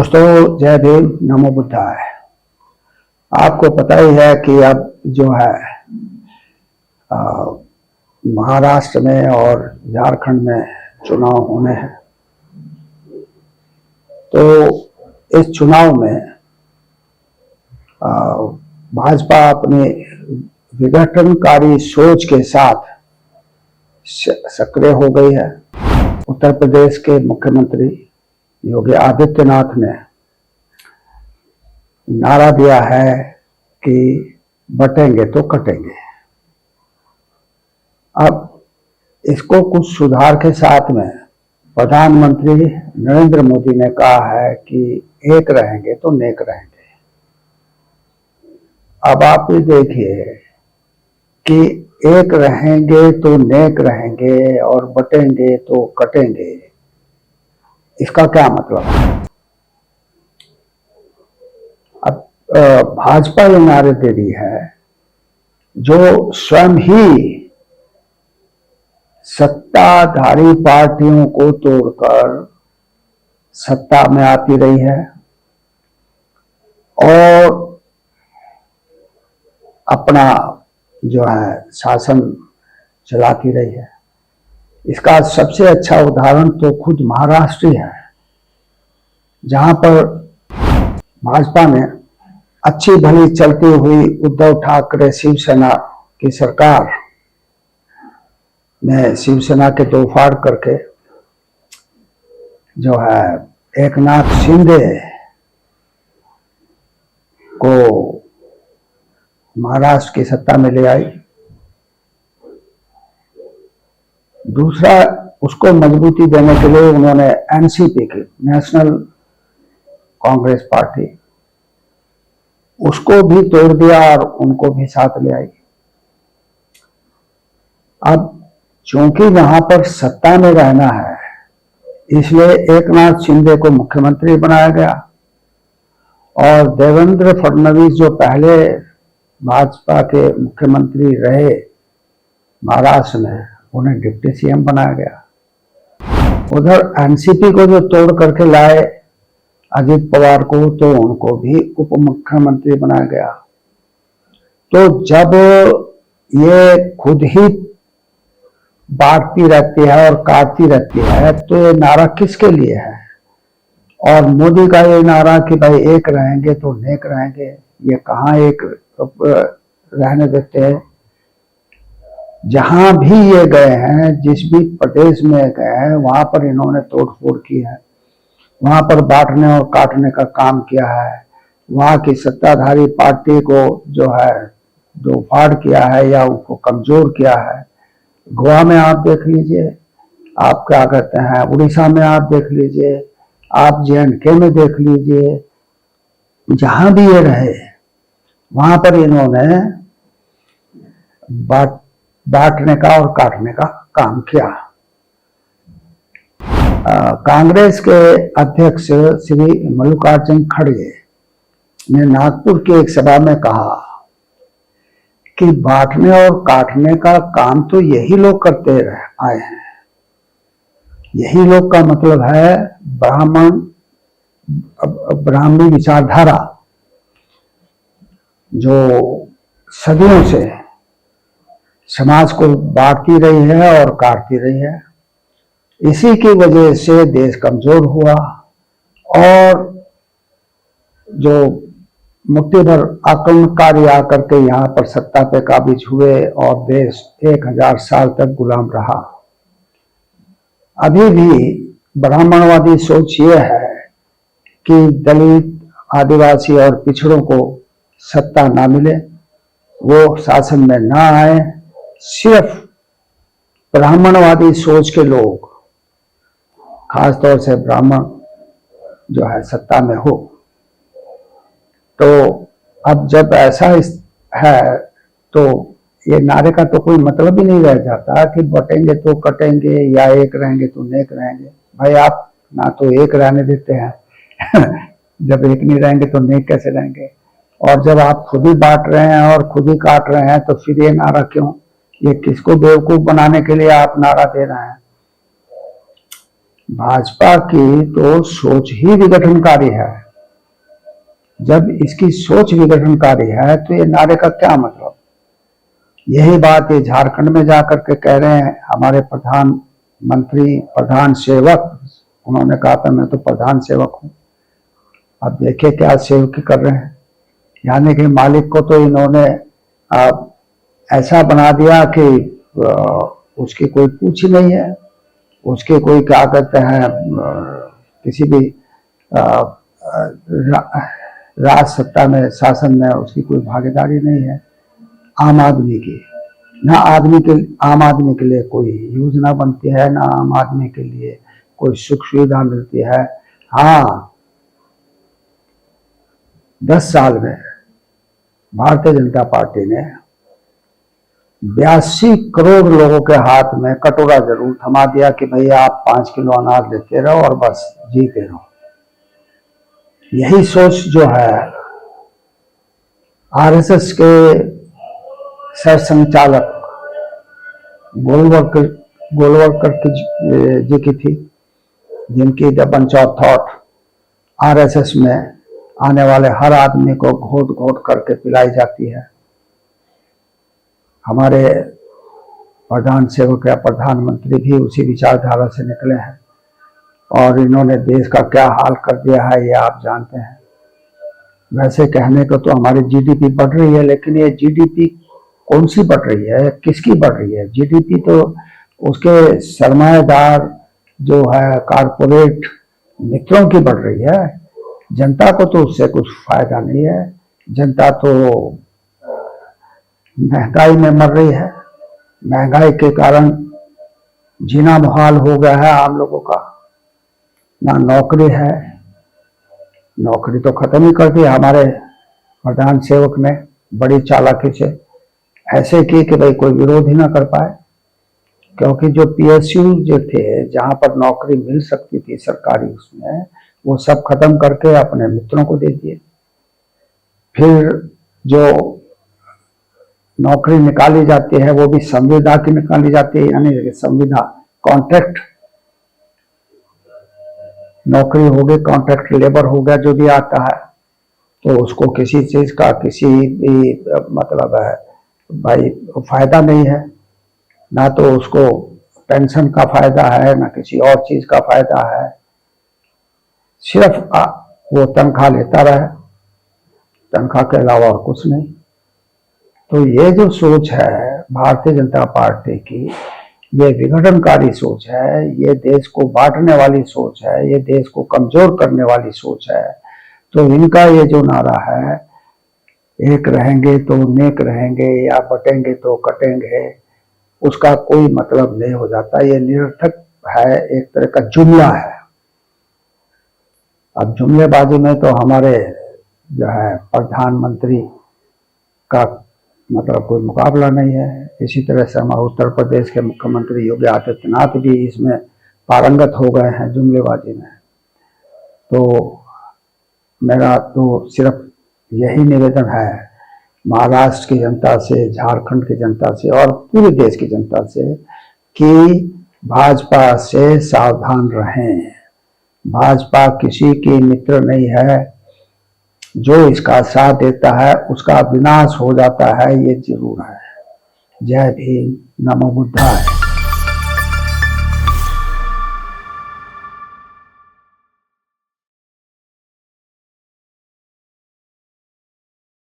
दोस्तों, जय भीम, नमो बुद्धाय। आपको पता ही है कि अब जो है महाराष्ट्र में और झारखंड में चुनाव होने हैं। तो इस चुनाव में भाजपा अपनी विघटनकारी सोच के साथ सक्रिय हो गई है। उत्तर प्रदेश के मुख्यमंत्री योगी आदित्यनाथ ने नारा दिया है कि बटेंगे तो कटेंगे। अब इसको कुछ सुधार के साथ में प्रधानमंत्री नरेंद्र मोदी ने कहा है कि एक रहेंगे तो नेक रहेंगे। अब आप ये देखिए कि एक रहेंगे तो नेक रहेंगे और बटेंगे तो कटेंगे, इसका क्या मतलब है? अब भाजपा ये नारे दे रही है जो स्वयं ही सत्ताधारी पार्टियों को तोड़कर सत्ता में आती रही है और अपना जो है शासन चलाती रही है। इसका सबसे अच्छा उदाहरण तो खुद महाराष्ट्र है, जहां पर भाजपा ने अच्छी भली चलती हुई उद्धव ठाकरे शिवसेना की सरकार में शिवसेना के दो फाड़ करके जो है एकनाथ शिंदे को महाराष्ट्र की सत्ता में ले आई। दूसरा, उसको मजबूती देने के लिए उन्होंने एनसीपी की, नेशनल कांग्रेस पार्टी, उसको भी तोड़ दिया और उनको भी साथ ले आई। अब चूंकि वहां पर सत्ता में रहना है, इसलिए एकनाथ शिंदे को मुख्यमंत्री बनाया गया और देवेंद्र फडणवीस जो पहले भाजपा के मुख्यमंत्री रहे महाराष्ट्र में, उन्हें डिप्टी सीएम बनाया गया। उधर एनसीपी को जो तोड़ करके लाए अजित पवार को, तो उनको भी उप मुख्यमंत्री बनाया गया। तो जब ये खुद ही बांटती रहती है और काटती रहती है, तो ये नारा किसके लिए है? और मोदी का ये नारा कि भाई एक रहेंगे तो नेक रहेंगे, ये कहाँ एक रहने देते हैं। जहां भी ये गए हैं, जिस भी प्रदेश में गए हैं, वहां पर इन्होंने तोड़फोड़ की है, वहां पर बांटने और काटने का काम किया है। वहां की सत्ताधारी पार्टी को जो है दो फाड़ किया है या उनको कमजोर किया है। गोवा में आप देख लीजिए, आप क्या कहते हैं, उड़ीसा में आप देख लीजिए, आप JNK में देख लीजिए, जहां भी ये रहे वहां पर इन्होंने बांटने का और काटने का काम किया। कांग्रेस के अध्यक्ष श्री मल्लिकार्जुन खड़गे ने नागपुर की एक सभा में कहा कि बांटने और काटने का काम तो यही लोग करते आए हैं। यही लोग का मतलब है ब्राह्मणी विचारधारा, जो सदियों से समाज को बांटती रही है और काटती रही है। इसी की वजह से देश कमजोर हुआ और जो मुट्ठी भर आक्रमणकारी आकर के यहाँ पर सत्ता पे काबिज हुए और देश 1000 साल तक गुलाम रहा। अभी भी ब्राह्मणवादी सोच ये है कि दलित, आदिवासी और पिछड़ों को सत्ता ना मिले, वो शासन में ना आए, सिर्फ ब्राह्मणवादी सोच के लोग, खासतौर से ब्राह्मण जो है सत्ता में हो। तो अब जब ऐसा है तो ये नारे का तो कोई मतलब ही नहीं रह जाता कि बटेंगे तो कटेंगे या एक रहेंगे तो नेक रहेंगे। भाई आप ना तो एक रहने देते हैं जब एक नहीं रहेंगे तो नेक कैसे रहेंगे? और जब आप खुद ही बांट रहे हैं और खुद ही काट रहे हैं, तो फिर ये नारा क्यों? ये किसको बेवकूफ बनाने के लिए आप नारा दे रहे हैं? भाजपा की तो सोच ही विघटनकारी है। जब इसकी सोच विघटनकारी है तो ये नारे का क्या मतलब? यही बात ये झारखंड में जाकर के कह रहे हैं हमारे प्रधानमंत्री, प्रधान सेवक। उन्होंने कहा था मैं तो प्रधान सेवक हूं। अब देखिए क्या सेवकी कर रहे हैं। यानी कि मालिक को तो इन्होंने ऐसा बना दिया कि उसकी कोई पूछ ही नहीं है, उसके कोई क्या कहते हैं किसी भी राज सत्ता में, शासन में उसकी कोई भागीदारी नहीं है। आम आदमी की ना आम आदमी के लिए कोई योजना बनती है, ना आम आदमी के लिए कोई सुख सुविधा मिलती है। हाँ, 10 साल में भारतीय जनता पार्टी ने 82 करोड़ लोगों के हाथ में कटोरा जरूर थमा दिया कि भैया आप 5 किलो अनाज लेते रहो और बस जीते रहो। यही सोच जो है आरएसएस के सर संचालक गोलवलकर जी की थी, जिनकी the bunch of thought RSS में आने वाले हर आदमी को घोट घोट करके पिलाई जाती है। हमारे प्रधान सेवक या प्रधानमंत्री भी उसी विचारधारा से निकले हैं और इन्होंने देश का क्या हाल कर दिया है ये आप जानते हैं। वैसे कहने को तो हमारी जीडीपी बढ़ रही है, लेकिन ये जीडीपी कौन सी बढ़ रही है, किसकी बढ़ रही है? जीडीपी तो उसके सरमाएदार जो है कारपोरेट मित्रों की बढ़ रही है। जनता को तो उससे कुछ फायदा नहीं है। जनता तो महंगाई में मर रही है। महंगाई के कारण जीना मुहाल हो गया है आम लोगों का। ना नौकरी है, नौकरी तो खत्म ही कर दी हमारे प्रधान सेवक ने बड़ी चालाकी से ऐसे की कि भाई कोई विरोध ही ना कर पाए। क्योंकि जो पीएसयू जो थे, जहां पर नौकरी मिल सकती थी सरकारी, उसमें वो सब खत्म करके अपने मित्रों को दे दिए। फिर जो नौकरी निकाली जाती है वो भी संविदा की निकाली जाती है, यानी संविदा कॉन्ट्रैक्ट नौकरी हो गई, कॉन्ट्रैक्ट लेबर हो गया, जो भी आता है तो उसको किसी चीज का किसी भी मतलब है भाई फायदा नहीं है। ना तो उसको पेंशन का फायदा है, ना किसी और चीज का फायदा है। सिर्फ वो तनख्वाह लेता रहे, तनख्वाह के अलावा और कुछ नहीं। तो ये जो सोच है भारतीय जनता पार्टी की, ये विघटनकारी सोच है, ये देश को बांटने वाली सोच है, ये देश को कमजोर करने वाली सोच है। तो इनका ये जो नारा है, एक रहेंगे तो नेक रहेंगे या बटेंगे तो कटेंगे, उसका कोई मतलब नहीं हो जाता। ये निरर्थक है, एक तरह का जुमला है। अब जुमलेबाजी में तो हमारे जो है प्रधानमंत्री का मतलब कोई मुकाबला नहीं है। इसी तरह से हमारे उत्तर प्रदेश के मुख्यमंत्री योगी आदित्यनाथ भी इसमें पारंगत हो गए हैं जुमलेबाजी में। तो मेरा तो सिर्फ यही निवेदन है महाराष्ट्र की जनता से, झारखंड की जनता से और पूरे देश की जनता से कि भाजपा से सावधान रहें। भाजपा किसी की मित्र नहीं है। जो इसका साथ देता है उसका विनाश हो जाता है, ये जरूर है। जय भीम, नमो बुद्धाय।